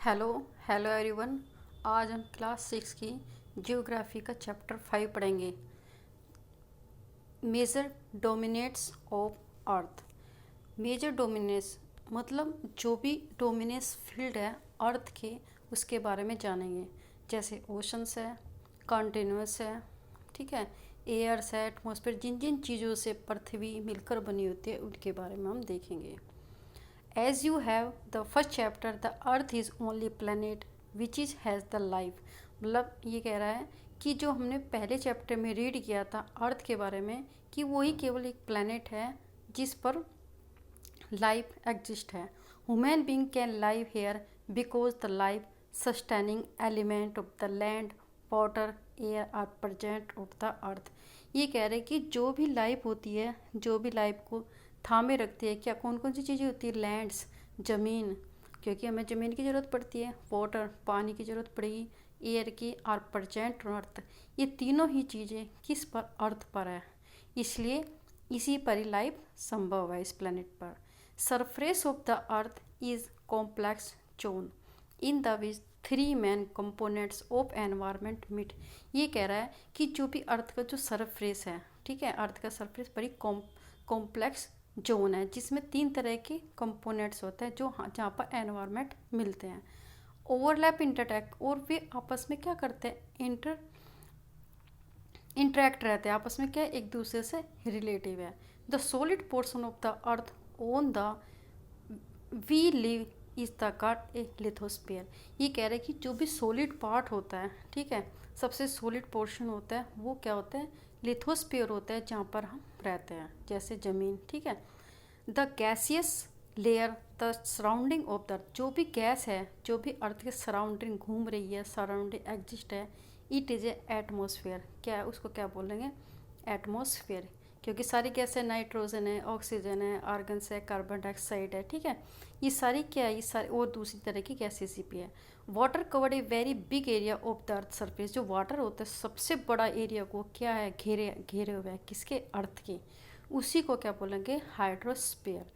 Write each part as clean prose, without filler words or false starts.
Hello hello everyone. आज हम class 6 की जियोग्राफी का चैप्टर 5 पढ़ेंगे। Major dominates of earth. Major dominates मतलब जो भी डोमिनेस फील्ड है अर्थ के, उसके बारे में जानेंगे। जैसे ओशंस है, कॉन्टिन्यूस है, ठीक है, एयर्स है, एटमॉस्फेयर, जिन जिन चीज़ों से पृथ्वी मिलकर बनी होती है उनके बारे में हम देखेंगे। As you have the first chapter, the earth is only planet which is has the life। मतलब ये कह रहा है कि जो हमने पहले चैप्टर में रीड किया था अर्थ के बारे में, कि वही केवल एक प्लेनेट है जिस पर लाइफ एग्जिस्ट है। Human being can live here because the life sustaining element of the land, water, air are present of the earth. ये कह रहे हैं कि जो भी लाइफ होती है, जो भी लाइफ को थामे रखती है, क्या कौन कौन सी चीज़ें होती है? लैंड्स, ज़मीन, क्योंकि हमें ज़मीन की ज़रूरत पड़ती है, वाटर, पानी की ज़रूरत पड़ेगी, एयर की, और प्रेजेंट अर्थ। ये तीनों ही चीज़ें किस पर? अर्थ पर है, इसलिए इसी पर ही लाइफ संभव है इस प्लेनेट पर। Surface of the earth is complex zone in the which three main components of environment meet. ये कह रहा है कि जो भी अर्थ का जो सरफेस है, ठीक है, अर्थ का सरफेस बड़ी कॉम्प्लेक्स जोन है जिसमें तीन तरह के कंपोनेंट्स होते हैं जो जहाँ पर एनवायरमेंट मिलते हैं। ओवरलैप, इंटरटेक्ट, और वे आपस में क्या करते हैं? इंटरेक्ट रहते हैं आपस में, क्या एक दूसरे से रिलेटिव है। The solid portion of the earth on the we live is the called a lithosphere. ये कह रहे हैं कि जो भी सॉलिड पार्ट होता है, ठीक है, सबसे सॉलिड पोर्शन होता है, वो क्या होता है? लिथोस्फीयर होता है, जहाँ पर हम रहते हैं, जैसे ज़मीन, ठीक है। The gaseous layer the surrounding of the अर्थ। जो भी गैस है, जो भी अर्थ के सराउंडिंग घूम रही है, सराउंडिंग एग्जिस्ट है, इट इज़ ए एटमोसफेयर। क्या है उसको? क्या बोलेंगे? एटमोसफेयर। क्योंकि सारी गैस है, नाइट्रोजन है, ऑक्सीजन है, आर्गन है, कार्बन डाइऑक्साइड है, ठीक है, ये सारी क्या है? ये सारी और दूसरी तरह की गैसेस भी है। Water covered a very big area of the earth surface. जो वाटर होता है सबसे बड़ा एरिया को क्या है? घेरे घेरे हुए है, किसके? अर्थ के। उसी को क्या बोलेंगे? Hydrosphere.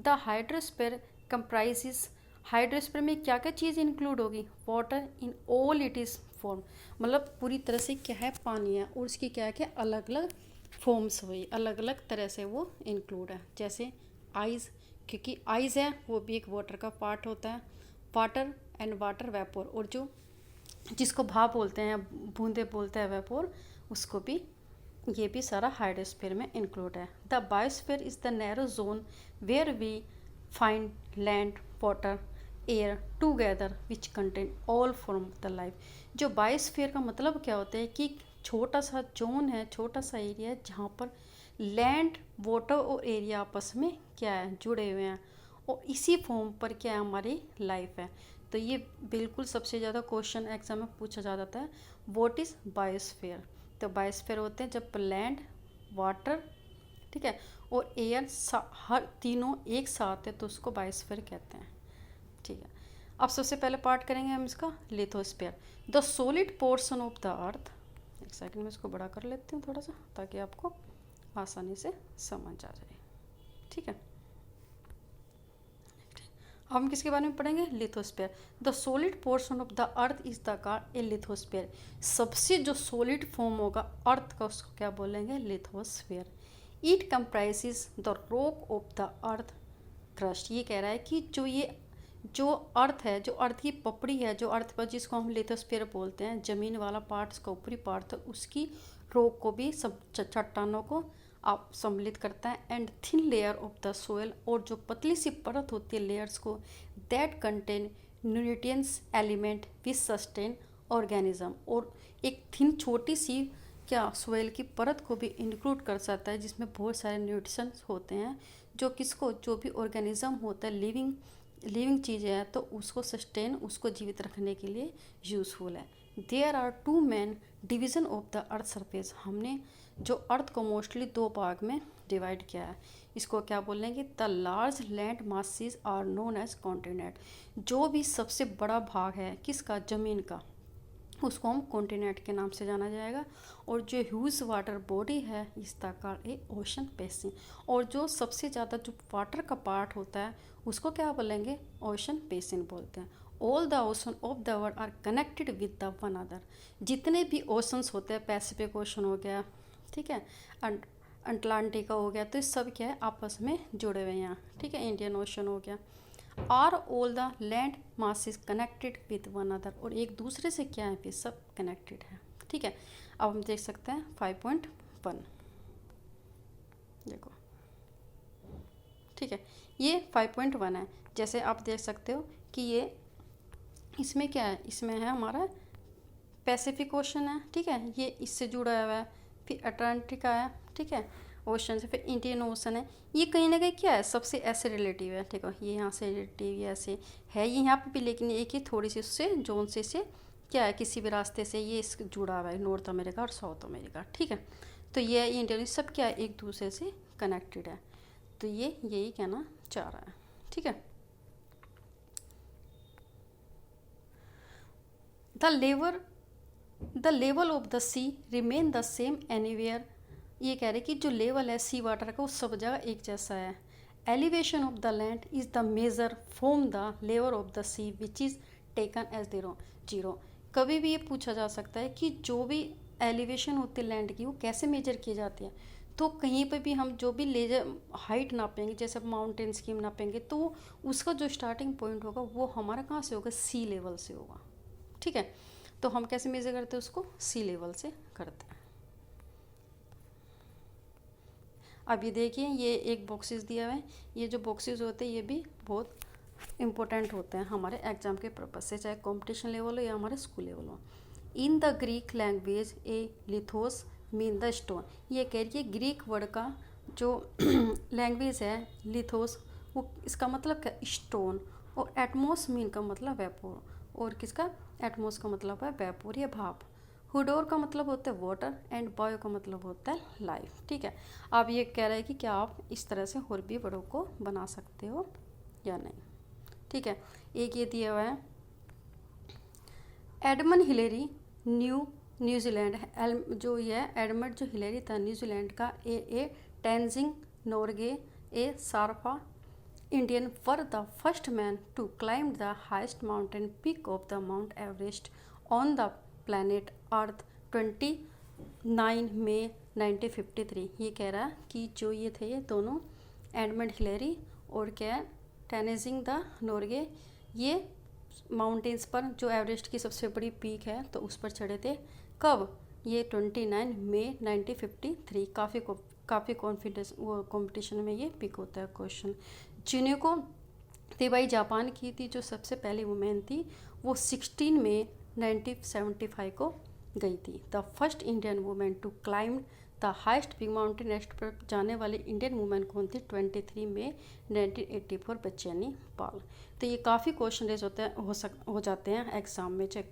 The hydrosphere comprises. Hydrosphere में क्या क्या चीज़ इंक्लूड होगी? Water in all it is form. मतलब पूरी तरह से क्या है? पानी है, और उसकी क्या है कि अलग अलग फॉर्म्स हुई, अलग अलग तरह से वो इंक्लूड है। जैसे आइज़, क्योंकि आइज़ है वो भी एक वाटर का पार्ट होता है। वाटर एंड वाटर वेपोर, और जो जिसको भाप बोलते हैं, बूंदे बोलते हैं, वेपोर, उसको भी, ये भी सारा हाइड्रोस्फीयर में इंक्लूड है। The biosphere is the narrow zone where we find land, water, air together which contain all form the life. जो बायोस्फीयर का मतलब क्या होता है कि छोटा सा जोन है, छोटा सा एरिया है जहाँ पर लैंड, वाटर और एरिया आपस में क्या है? जुड़े हुए हैं, और इसी फॉर्म पर क्या है? हमारी लाइफ है। तो ये बिल्कुल सबसे ज़्यादा क्वेश्चन एग्जाम में पूछा जाता है, व्हाट इज़ बायोस्फीयर। तो बायोस्फीयर होते हैं जब लैंड, वाटर, ठीक है, और एयर हर तीनों एक साथ है तो उसको बायोस्फीयर कहते हैं, ठीक है। अब सबसे पहले पार्ट करेंगे हम इसका, lithosphere. The solid portion of the अर्थ। एक सेकंड में इसको बड़ा कर लेती हूँ थोड़ा सा, ताकि आपको आसानी से समझ आ जाए, ठीक है। अब हम किसके बारे में पढ़ेंगे? Lithosphere. The solid portion of the earth is the called a lithosphere. सबसे जो सॉलिड फॉर्म होगा अर्थ का, उसको क्या बोलेंगे? Lithosphere. It comprises the rock of the earth crust. ये कह रहा है कि जो अर्थ है, जो अर्थ की पपड़ी है, जो अर्थ पर, जिसको हम लिथोस्फीयर बोलते हैं, ज़मीन वाला पार्ट, उसका ऊपरी पार्ट, तो उसकी रॉक को भी, सब चट्टानों को आप सम्मिलित करता है। And thin layer of the soil, और जो पतली सी परत होती है लेयर्स को, that contain nutrients element which sustain organism. और एक थिन छोटी सी क्या सोयल की परत को भी इंक्लूड कर सकता है, जिसमें बहुत सारे न्यूट्रिशंस होते हैं जो किसको, जो भी ऑर्गेनिज्म होता है, लिविंग चीज़ें हैं, तो उसको सस्टेन, उसको जीवित रखने के लिए यूज़फुल है। There are two main division of the earth surface. हमने जो अर्थ को मोस्टली दो भाग में डिवाइड किया है, इसको क्या बोलेंगे? The large land masses are known as continent. जो भी सबसे बड़ा भाग है किसका? ज़मीन का, उसको हम कॉन्टिनेंट के नाम से जाना जाएगा। और जो ह्यूज वाटर बॉडी है इसका कार्ड ए ओशन बेसिन। और जो सबसे ज़्यादा जो वाटर का पार्ट होता है उसको क्या बोलेंगे? ओशन बेसिन बोलते हैं। All the ocean of the world are connected with the one other. जितने भी ओशंस होते हैं, पैसिफिक ओशन हो गया, ठीक है, अटलांटिका हो गया, तो ये सब क्या है, आपस में जुड़े हुए हैं यहाँ, ठीक है, इंडियन ओशन हो गया। Are all the land masses connected with one other, और एक दूसरे से क्या है, फिर सब कनेक्टेड है, ठीक है। अब हम देख सकते हैं 5.1, देखो, ठीक है, ये 5.1 है। जैसे आप देख सकते हो कि ये इसमें क्या है, इसमें है हमारा पैसिफिक ओशन है, ठीक है, ये इससे जुड़ा हुआ है, फिर अटलांटिका है, ठीक है, ओशन से, फिर इंडियन ओशन है। ये कहीं ना कहीं क्या है, सबसे ऐसे रिलेटिव है, ठीक है, ये यहाँ से रिलेटिव ऐसे है, ये यहाँ पे भी, लेकिन एक ही थोड़ी सी उससे जोन से क्या है, किसी भी रास्ते से ये इस जुड़ा हुआ है, नॉर्थ अमेरिका और साउथ अमेरिका, ठीक है। तो ये इंडियन सब क्या है, एक दूसरे से कनेक्टेड है। तो ये यही कहना चाह रहा है, ठीक है। The level of the sea remain the same anywhere. ये कह रहे कि जो लेवल है सी वाटर का वो सब जगह एक जैसा है। Elevation of the land is the major from the level of the sea which is taken as zero. कभी भी ये पूछा जा सकता है कि जो भी एलिवेशन होती है लैंड की वो कैसे मेजर की जाती है। तो कहीं पर भी हम जो भी लेजर हाइट नापेंगे, जैसे माउंटेन्स की हम नापेंगे, तो उसका जो स्टार्टिंग पॉइंट होगा वो हमारा कहाँ से होगा, सी लेवल से होगा, ठीक है। तो हम कैसे मेजर करते हैं उसको, सी लेवल से करते हैं। अब ये देखिए, ये एक बॉक्सेस दिया हुआ है, ये जो बॉक्सेस होते हैं ये भी बहुत इंपॉर्टेंट होते हैं हमारे एग्जाम के पर्पज से, चाहे कंपटीशन लेवल हो या हमारे स्कूल लेवल हो। In the Greek language a lithos mean the stone. ये कह रही है ग्रीक वर्ड का जो लैंग्वेज है लिथोस, वो इसका मतलब क्या, स्टोन, और एटमोस मीन का मतलब वेपोर, और किसका, एटमोस का मतलब है वेपोर या भाप। हुडोर का मतलब होता है वाटर, एंड बायो का मतलब होता है लाइफ, ठीक है। अब ये कह रहा है कि क्या आप इस तरह से और भी वर्डों को बना सकते हो या नहीं, ठीक है। एक ये दिया हुआ है, एडमंड हिलेरी न्यूजीलैंड, जो ये एडमंड जो हिलेरी था न्यूजीलैंड का, a Tenzing Norgay a Sherpa Indian were the first man to climb the highest mountain peak of the Mount Everest on the planet Earth 29 May 1953। ये कह रहा है कि जो ये थे ये दोनों, एडमंड हिलेरी और क्या टेनेजिंग द नोर्गे, ये माउंटेन्स पर जो एवरेस्ट की सबसे बड़ी पीक है तो उस पर चढ़े थे। कब, ये 29 मई 1953। काफ़ी कॉन्फिडेंस वो कंपटीशन में ये पिक होता है क्वेश्चन। जिनको तेबाई जापान की थी, जो सबसे पहली वुमेन थी, वो 16 मई 1975 को गई थी। The first Indian women to climb the highest peak, mountain Everest पर जाने वाली इंडियन वुमेन कौन थी, 23 मई 1984 बच्चैनी पाल। तो ये काफ़ी क्वेश्चन रेज होते हैं, हो जाते हैं एग्जाम में, चाहे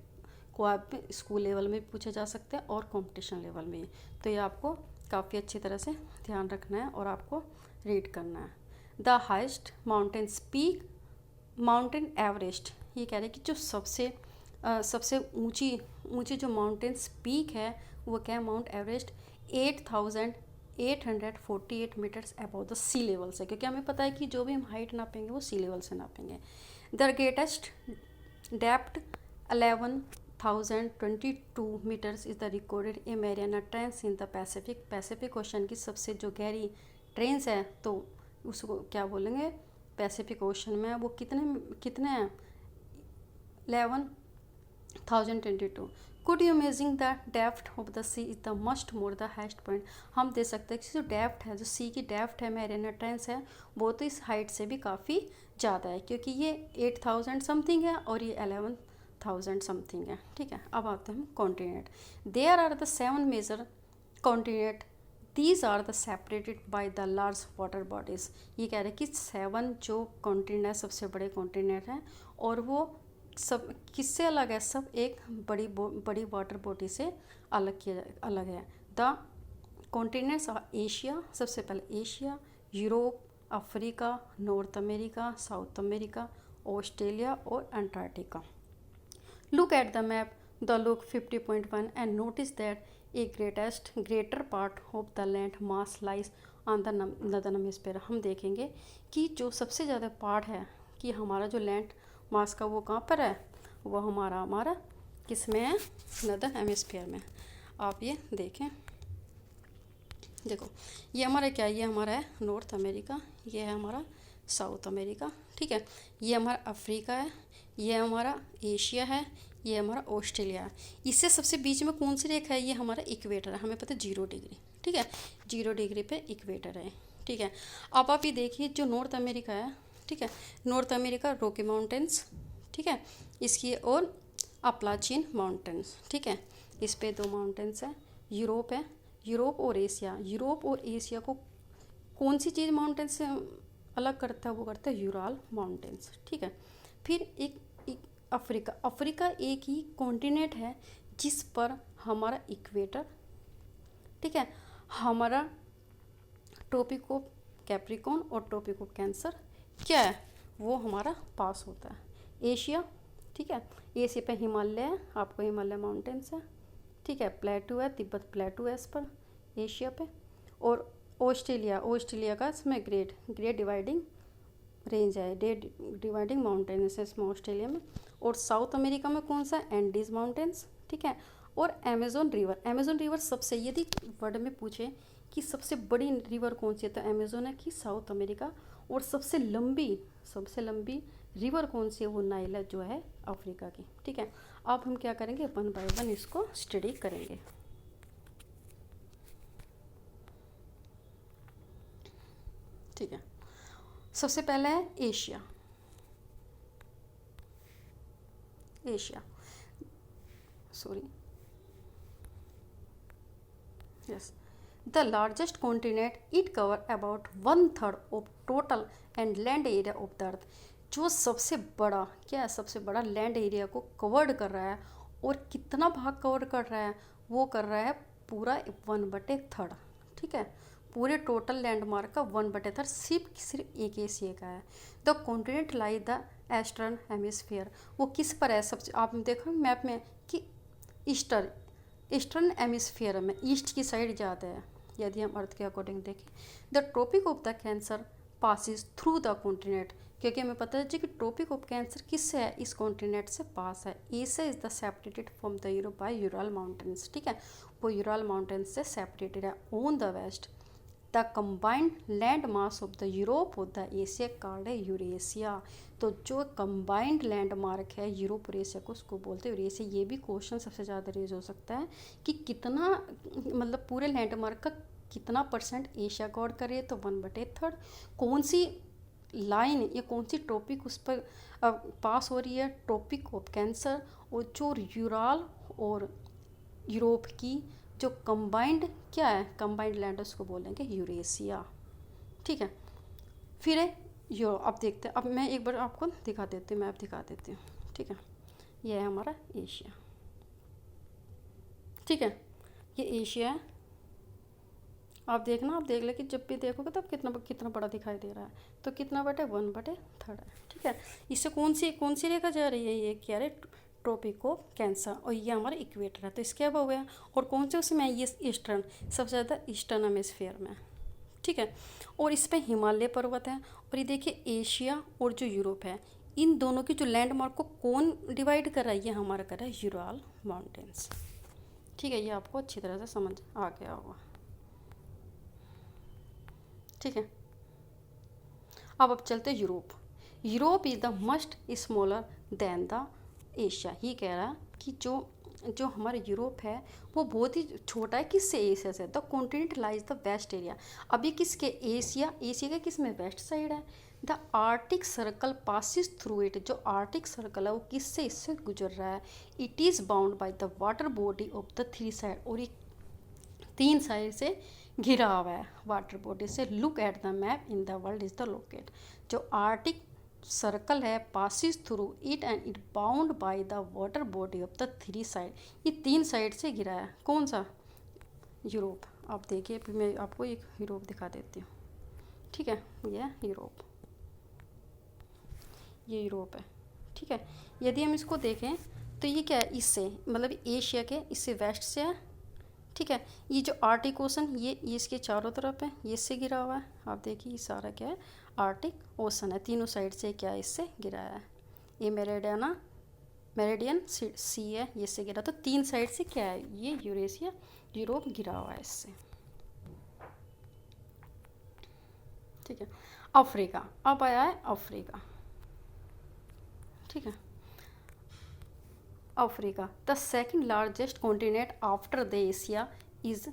को आप स्कूल लेवल में पूछे जा सकते हैं और कंपटीशन लेवल में। तो ये आपको काफ़ी अच्छी तरह से ध्यान रखना है और आपको रीड करना है। The highest mountain peak, mountain Everest, ये कह रहे हैं कि जो सबसे ऊंची जो माउंटेन्स पीक है वो क्या है, Mount Everest 8,848 metres above the sea level से, क्योंकि हमें पता है कि जो भी हम हाइट नापेंगे वो सी लेवल से नापेंगे। The greatest depth 11,022 metres is the recorded a Mariana Trench in the Pacific. Pacific Ocean की सबसे जो गहरी ट्रेंच है तो उसको क्या बोलेंगे, पैसिफिक ओशन में वो कितने हैं, 11,022। Could you imagine the depth of the sea is the must more the highest point. हम दे सकते हैं कि जो डेप्थ है, जो सी की डेप्थ है मैरियाना ट्रेंच है, वो तो इस हाइट से भी काफ़ी ज़्यादा है, क्योंकि ये 8,000 समथिंग है और ये 11,000 समथिंग है, ठीक है। अब आते हैं हम continent. There are the 7 major continent, these are the separated by the large water bodies. ये कह रहे हैं कि 7 जो कॉन्टिनेंट है, सबसे बड़े कॉन्टिनेंट हैं, और वो सब किससे अलग है, सब एक बड़ी वाटर बॉडी से अलग है। द कॉन्टिनेंट्स आर एशिया, सबसे पहले Asia, Europe, Africa, North America, South America, Australia और Antarctica. Look at the map, the look 50.1 and notice that a greater part of the land mass lies on the northern hemisphere. हम देखेंगे कि जो सबसे ज़्यादा part है कि हमारा जो लैंड मार्स का वो कहाँ पर है, वो हमारा किस में है, नॉर्दर्न हेमिस्फीयर में। आप ये देखें, देखो ये हमारा क्या है, ये हमारा है नॉर्थ अमेरिका, ये है हमारा साउथ अमेरिका, ठीक है। ये हमारा अफ्रीका है, ये हमारा एशिया है, ये हमारा ऑस्ट्रेलिया है। इससे सबसे बीच में कौन सी रेखा है, ये हमारा इक्वेटर है, हमें पता है 0 डिग्री, ठीक है, 0 डिग्री पे इक्वेटर है, ठीक है। अब आप ये देखिए जो नॉर्थ अमेरिका है, ठीक है, नॉर्थ अमेरिका रॉकी माउंटेन्स, ठीक है, इसकी और अपलाचिन माउंटेन्स, ठीक है, इस पे 2 माउंटेन्स है। यूरोप है, यूरोप और एशिया, यूरोप और एशिया को कौन सी चीज़ माउंटेन से अलग करता है, वो करता है यूराल माउंटेन्स, ठीक है। फिर एक अफ्रीका, अफ्रीका एक ही कॉन्टिनेंट है जिस पर हमारा इक्वेटर, ठीक है, हमारा ट्रॉपिक ऑफ कैप्रिकॉर्न और ट्रॉपिक ऑफ कैंसर क्या है, वो हमारा पास होता है। एशिया, ठीक है, एशिया पे हिमालय है, आपको हिमालय माउंटेन्स है, ठीक है, प्लेटू है, तिब्बत प्लेटू है इस पर एशिया पे। और ऑस्ट्रेलिया, ऑस्ट्रेलिया का इसमें ग्रेट डिवाइडिंग रेंज है, ग्रेट डिवाइडिंग माउंटेन्स है इसमें ऑस्ट्रेलिया में। और साउथ अमेरिका में कौन सा, एंडीज माउंटेन्स, ठीक है। और अमेजोन रिवर, अमेजोन रिवर सबसे, यदि वर्ड में पूछे कि सबसे बड़ी रिवर कौन सी है तो अमेजोन है कि साउथ अमेरिका। और सबसे लंबी रिवर कौन सी है, वो नाइल है जो है अफ्रीका की, ठीक है। अब हम क्या करेंगे, 1 बाय 1 इसको स्टडी करेंगे, ठीक है। सबसे पहला है Asia, yes, the largest continent, it cover about 1/3 of total and land area of the earth। जो सबसे बड़ा क्या है, सबसे बड़ा लैंड एरिया को कवर्ड कर रहा है, और कितना भाग कवर कर रहा है, वो कर रहा है पूरा 1/3, ठीक है। पूरे टोटल लैंडमार्क का 1/3 सिर्फ एक एशिया का है। The continent lie the eastern hemisphere, वो किस पर है, सबसे आप देखो मैप में कि ईस्टर्न हेमिस्फीयर में ईस्ट की साइड ज़्यादा है, यदि हम अर्थ के अकॉर्डिंग देखें। The Tropic of the Cancer passes through the continent, क्योंकि हमें पता है कि ट्रॉपिक ऑफ कैंसर किससे है, इस कॉन्टिनेंट से पास है। Asia is the separated from the Europe by Ural mountains, ठीक है, वो यूराल माउंटेन्स से सेपरेटेड है। On the west the combined land mass of the Europe of the Asia called है यूरेशिया। तो जो कंबाइंड लैंड मार्क है Europe और एशिया को, उसको बोलते हैं यूरेशिया। ये भी क्वेश्चन सबसे ज़्यादा रेज हो सकता है कि कितना, मतलब पूरे लैंड मार्क का कितना परसेंट एशिया कवर करे, तो 1/3। कौन सी लाइन या कौन सी टॉपिक उस पर पास हो रही है, टॉपिक ऑफ कैंसर, और जो यूराल और यूरोप की जो कंबाइंड क्या है, कंबाइंड लैंड, उसको बोलेंगे यूरेशिया, ठीक है। फिर है यूरोप। अब देखते हैं, अब मैं एक बार आपको दिखा देती हूँ, मैप दिखा देती हूँ, ठीक है। यह है हमारा एशिया, ठीक है, ये एशिया है। आप देखना, आप देख ले कि जब भी देखोगे तब कितना बड़ा दिखाई दे रहा है, तो कितना बटे 1/3 है, ठीक है। इससे कौन सी रेखा जा रही है, ये क्या है, ट्रॉपिक ऑफ कैंसर, और ये हमारा इक्वेटर है, तो इसके अब हो गया। और कौन से उसमें ये ईस्टर्न, सबसे ज़्यादा ईस्टर्न हेमिस्फीयर में, ठीक है। और इस पे हिमालय पर्वत है। और ये देखिए एशिया और जो यूरोप है, इन दोनों की जो लैंडमार्क को कौन डिवाइड कर रहा है, ये हमारा कर रहा है यूराल माउंटेन्स, ठीक है। ये आपको अच्छी तरह से समझ आ गया होगा, ठीक है। अब चलते हैं Europe is the must smaller than the Asia. ये कह रहा है कि जो हमारा यूरोप है वो बहुत ही छोटा है, किससे, एशिया से। The continent lies the west area, अभी किसके, एशिया का किस में, वेस्ट साइड है। The Arctic Circle passes through it, जो आर्टिक सर्कल है वो किससे, इससे गुजर रहा है। It is bound by the water body of the 3 side, और ये 3 साइड से घिरा हुआ है वाटर बॉडी से। Look at the map in the world is the locate, जो आर्टिक सर्कल है passes through it and it bound by the water body of the 3 side, ये 3 साइड से घिरा है। कौन सा, यूरोप। आप देखिए, फिर मैं आपको एक यूरोप दिखा देती हूँ, ठीक है। ये यूरोप, ये यूरोप है, ठीक है। यदि हम इसको देखें तो ये क्या है, इससे मतलब एशिया के इससे वेस्ट से है, ठीक है। ये जो आर्टिक ओशन, ये इसके चारों तरफ है, ये इससे घिरा हुआ है। आप देखिए ये सारा क्या है, आर्टिक ओशन है, तीनों साइड से क्या है, इससे घिरा है। ये मेरिडियन सी है, ये से गिरा, तो 3 साइड से क्या है, ये यूरेशिया यूरोप गिरा हुआ है इससे। ठीक है, अफ्रीका, अब आया है अफ्रीका। ठीक है, Africa the second largest continent after the Asia is,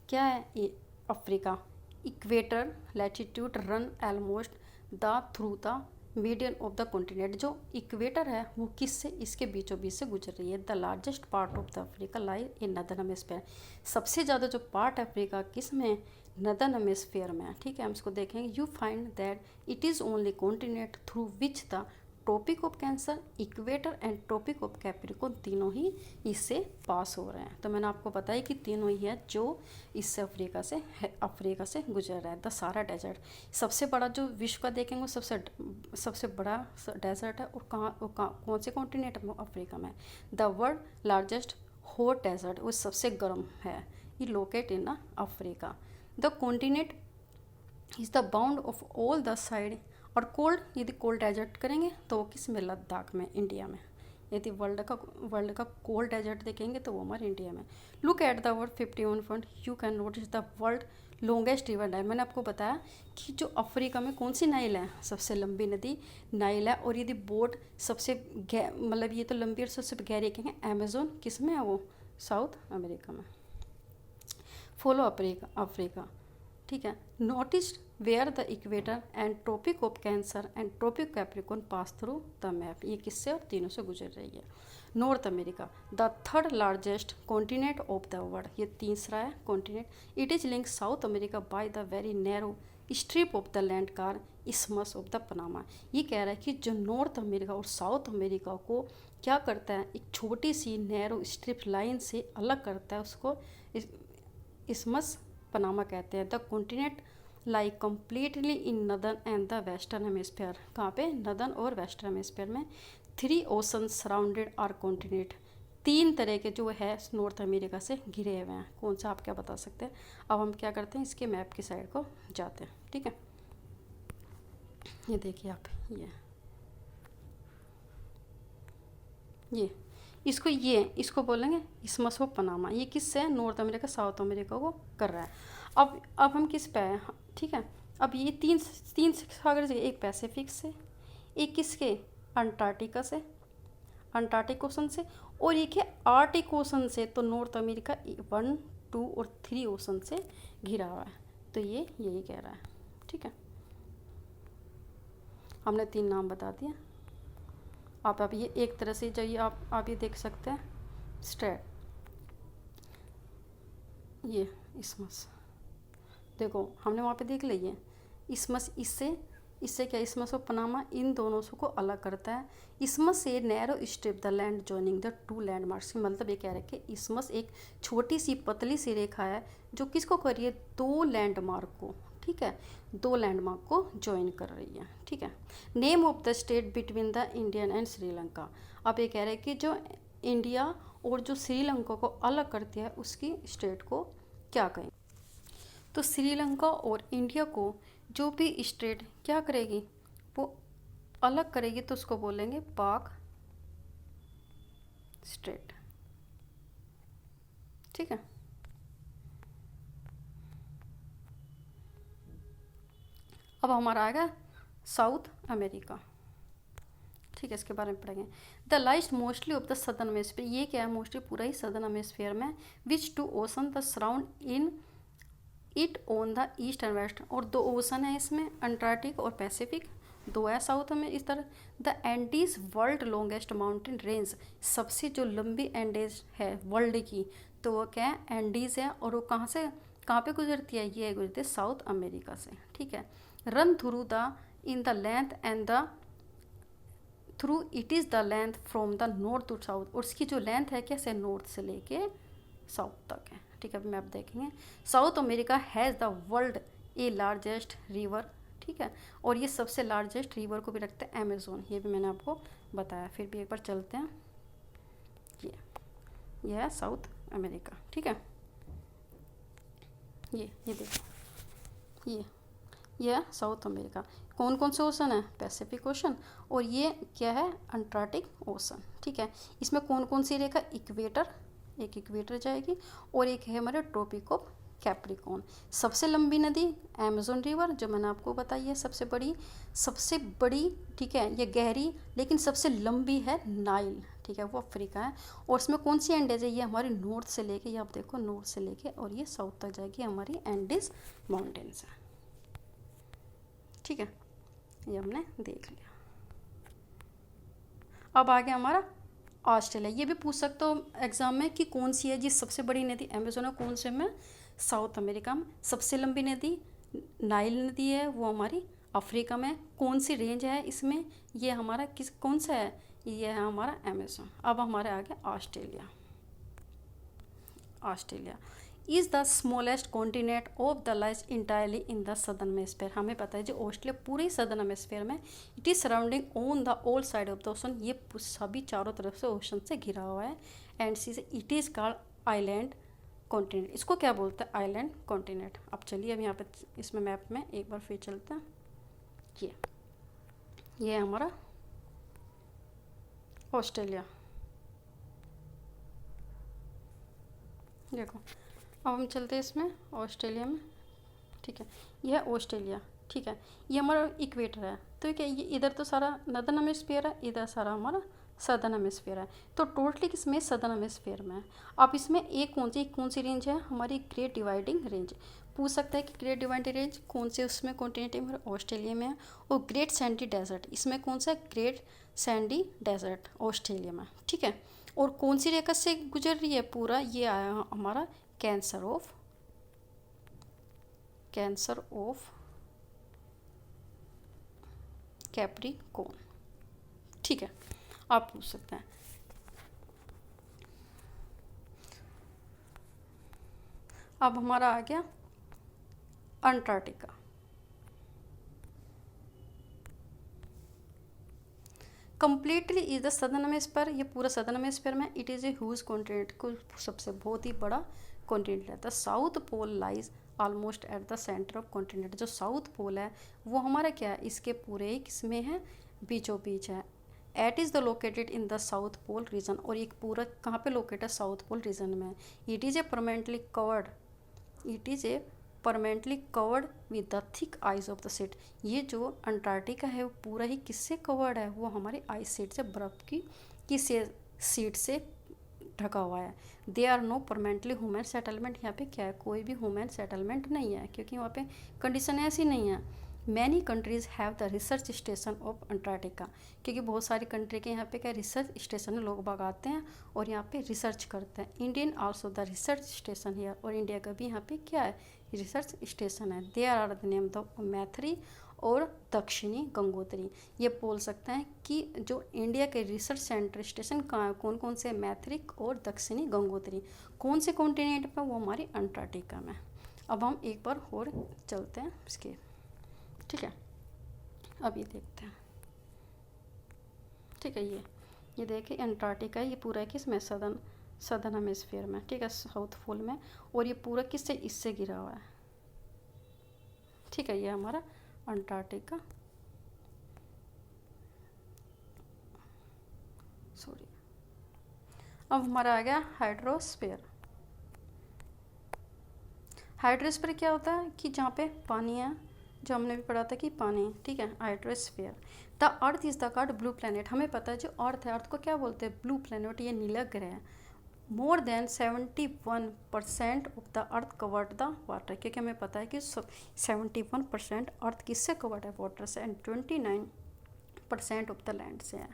क्या है ये Africa. Equator latitude run almost the through the median of the continent, जो इक्वेटर है वो किससे, इसके बीचों बीच से गुजर रही है। The largest part of the Africa lie in northern hemisphere, सबसे ज़्यादा जो पार्ट अफ्रीका किस में, नदर्न हेमिस्फीयर में है। ठीक है, हम इसको देखेंगे। You find that it is only continent through which the Tropic of Cancer, equator and tropic of Capricorn तीनों ही इससे पास हो रहे हैं। तो मैंने आपको बताया कि तीनों ही है जो इससे अफ्रीका से गुजर रहा है। द सहारा डेजर्ट, सबसे बड़ा जो विश्व का देखेंगे सबसे बड़ा डेजर्ट है, और कौन से कॉन्टिनेंट में, अफ्रीका में। The world largest hot desert, वो सबसे गर्म है, ये locate in Africa. The continent is the bound of all the side, और कोल्ड, यदि कोल्ड डेजर्ट करेंगे तो वो किस में, लद्दाख में, इंडिया में। यदि वर्ल्ड का कोल्ड डेजर्ट देखेंगे तो वो हमारे इंडिया में। Look at the word 51 point, you can notice the world longest river Nile. मैंने आपको बताया कि जो अफ्रीका में कौन सी नाइल है, सबसे लंबी नदी नाइल है। और यदि बोट सबसे मतलब ये तो लंबी और सबसे गहरी कहेंगे अमेजोन, किस में है वो, साउथ अमेरिका में। Follow Africa. ठीक है, notice where the equator and tropic of Cancer and tropic Capricorn pass through the map, ये किससे, और तीनों से गुजर रही है। North America the third largest continent of the world, ये तीसरा है continent. It is link South America by the very narrow strip of the land called isthmus of the Panama. ये कह रहा है कि जो नॉर्थ अमेरिका और साउथ अमेरिका को क्या करता है, एक छोटी सी नैरो स्ट्रिप लाइन से अलग करता है, उसको इस्मस पनामा कहते हैं। The continent lie completely in northern and the western hemisphere, कहाँ पे, नदर्न और वेस्टर्न हेमिस्फीयर में। 3 ओशन सराउंडेड आर कॉन्टिनेंट, 3 तरह के जो है नॉर्थ अमेरिका से घिरे हुए हैं। कौन सा आप क्या बता सकते हैं। अब हम क्या करते हैं, इसके मैप की साइड को जाते हैं। ठीक है, ये देखिए आप, ये इसको बोलेंगे इस्मस ऑफ पनामा। ये किससे है, नॉर्थ अमेरिका साउथ अमेरिका को कर रहा है। अब हम किस पे हैं। ठीक है, अब ये तीन सागर से, एक पैसिफिक से, एक किसके, अंटार्कटिका से, अंटार्कटिक ओशन से, और एक है आर्टिक ओशन से। तो नॉर्थ अमेरिका 1, 2 और 3 ओशन से घिरा हुआ है। तो ये यही कह रहा है। ठीक है, हमने 3 नाम बता दिए। आप ये एक तरह से जाइए, आप ये देख सकते हैं स्ट्रेट, ये इस्मस, देखो हमने वहाँ पे देख लिया इस्मस, इससे क्या, इस्मस ऑफ पनामा इन दोनों को अलग करता है। इस्मस से narrow strip the land joining the 2 landmarks, मतलब ये कह रहा है कि इस्मस एक छोटी सी पतली सी रेखा है जो किसको कर रही है, 2 लैंडमार्क को। ठीक है, 2 लैंडमार्क को ज्वाइन कर रही है। ठीक है, name of the state between the Indian and Sri Lanka. अब ये कह रहे हैं कि जो इंडिया और जो श्रीलंका को अलग करती है उसकी स्टेट को क्या कहें। तो श्रीलंका और इंडिया को जो भी स्टेट क्या करेगी, वो अलग करेगी, तो उसको बोलेंगे पाक स्टेट। ठीक है, अब हमारा आएगा साउथ अमेरिका। ठीक है, इसके बारे में पढ़ेंगे। The lies mostly of the southern hemisphere, ये क्या है, मोस्टली पूरा ही सदर्न हेमिस्फीयर में। Which 2 ocean the surround in it on the east and west, और 2 ओशन है इसमें, अंटार्कटिक और पैसिफिक, 2 है साउथ में इस तरह। The Andes world longest mountain range, सबसे जो लंबी एंडीज है वर्ल्ड की, तो वो क्या है, एंडीज है। और वो कहाँ पे गुजरती है, ये गुजरती है साउथ अमेरिका से। ठीक है, run through the in the length and the through it is the length from the north to south, और उसकी जो लेंथ है कैसे, नॉर्थ से लेके साउथ तक है। ठीक है, अब मैप देखेंगे। South America has the world A largest river. ठीक है, और ये सबसे लार्जेस्ट रिवर को भी रखते हैं अमेजोन, ये भी मैंने आपको बताया। फिर भी एक बार चलते हैं, ये है साउथ अमेरिका। ठीक है, ये देखो, ये है साउथ अमेरिका। कौन कौन से ओशन है, पैसिफिक ओशन, और ये क्या है, अंटार्कटिक ओशन। ठीक है, इसमें कौन कौन सी रेखा, इक्वेटर, एक इक्वेटर जाएगी, और एक है हमारे ट्रॉपिक ऑफ कैप्रिकॉर्न। सबसे लंबी नदी अमेज़न रिवर, जो मैंने आपको बताई है सबसे बड़ी, ठीक है, ये गहरी लेकिन सबसे लंबी है नाइल, ठीक है, वो अफ्रीका है। और इसमें कौन सी एंडेज है, ये हमारी नॉर्थ से लेके, ये आप देखो नॉर्थ से लेके और ये साउथ तक जाएगी, हमारी एंडीज माउंटेन्स है। ठीक है, ये हमने देख लिया। अब आ गया हमारा ऑस्ट्रेलिया। ये भी पूछ सकते हो एग्जाम में कि कौन सी है जी सबसे बड़ी नदी, अमेज़न है, कौन से में, साउथ अमेरिका में। सबसे लंबी नदी नाइल नदी है, वो हमारी अफ्रीका में। कौन सी रेंज है इसमें, ये हमारा कौन सा है, ये है हमारा अमेज़न। अब हमारे आ गया Australia. Australia is the smallest continent of the lies entirely in the southern hemisphere. हमें पता है जो ऑस्ट्रेलिया पूरे सदर्न हेमिस्फीयर में, it is surrounding on the all side of the ocean, ये सभी चारों तरफ से ओशन से घिरा हुआ है। एंड सी से it is called island continent. इसको क्या बोलते हैं, आइलैंड कॉन्टिनेंट। अब चलिए अब यहाँ पे इसमें मैप में एक बार फिर चलते हैं। ये हमारा ऑस्ट्रेलिया, देखो। अब हम चलते हैं इसमें ऑस्ट्रेलिया में। ठीक है, यह है ऑस्ट्रेलिया। ठीक है, ये हमारा इक्वेटर है, तो क्या ये इधर तो सारा नॉर्दर्न हेमिस्फीयर है, इधर सारा हमारा सदर्न हेमिस्फीयर है। तो टोटली किसमें, सदर्न हेमिस्फीयर में है। अब इसमें एक कौन सी रेंज है, हमारी ग्रेट डिवाइडिंग रेंज। पूछ सकता है कि ग्रेट डिवाइडिंग रेंज कौन से उसमें कॉन्टिनेंट में, ऑस्ट्रेलिया में है। और ग्रेट सैंडी डेजर्ट, इसमें कौन सा, ग्रेट सैंडी डेजर्ट ऑस्ट्रेलिया में। ठीक है, और कौन सी रेखा से गुजर रही है पूरा, ये आया हमारा कैंसर ऑफ कैप्रिकॉर्न। ठीक है, आप पूछ सकते हैं। अब हमारा आ गया Antarctica. Completely is the southern hemisphere, ये पूरा सदर्न हेमिस्फीयर में। It is a huge continent, को सबसे बहुत ही बड़ा कॉन्टिनेंट है। The South Pole lies almost at the centre of continent. जो साउथ पोल है वो हमारा क्या है, इसके पूरे किसमें है, बीचों बीच है। It is the located in the South Pole region, और एक पूरा कहाँ पे लोकेटेड, साउथ पोल रीजन में। It is a permanently covered with the thick ice of the sheet. ये जो अंटार्कटिका है वो पूरा ही किससे कवर्ड है, वो हमारे आइस शीट से, बर्फ़ की शीट से ढका हुआ है। They are no permanently human settlement. यहाँ पे क्या है, कोई भी ह्यूमन सेटलमेंट नहीं है, क्योंकि वहाँ पे कंडीशन ऐसी नहीं है। Many countries have the research station of Antarctica, क्योंकि बहुत सारी कंट्री के यहाँ पे क्या रिसर्च स्टेशन में लोग बाग आते हैं और यहाँ पे रिसर्च करते हैं। Indian also the research station है, और इंडिया का भी यहाँ पे क्या है, रिसर्च स्टेशन है। There are the name the Maitri और दक्षिणी गंगोत्री। ये बोल सकते हैं कि जो इंडिया के रिसर्च सेंटर स्टेशन कहाँ है, कौन कौन से, मैथरिक और दक्षिणी गंगोत्री। कौन से कॉन्टिनेंट पे, वो हमारी अंटार्कटिका में। अब हम एक बार और चलते हैं इसके। ठीक है, अब ये देखते हैं। ठीक है, ये देखिए अंटार्कटिका, ये पूरा है किसमें, सदर्न हेमिस्फीयर में। ठीक है, साउथ पोल में, और ये पूरा किससे, इससे घिरा हुआ है। ठीक है, ये हमारा अंटार्कटिका, सॉरी। अब हमारा आ गया हाइड्रोस्फीयर। हाइड्रोस्फीयर क्या होता है कि जहाँ पे पानी है, जो हमने भी पढ़ा था कि पानी। ठीक है, hydrosphere. The earth is the called blue planet. हमें पता है जो अर्थ है, अर्थ को क्या बोलते हैं, ब्लू प्लैनेट, ये नीला ग्रह है। More than 71% of the earth covered the water, क्योंकि हमें पता है कि 71% अर्थ किससे कवर्ड है, वाटर से, एंड 29% ऑफ द लैंड से है।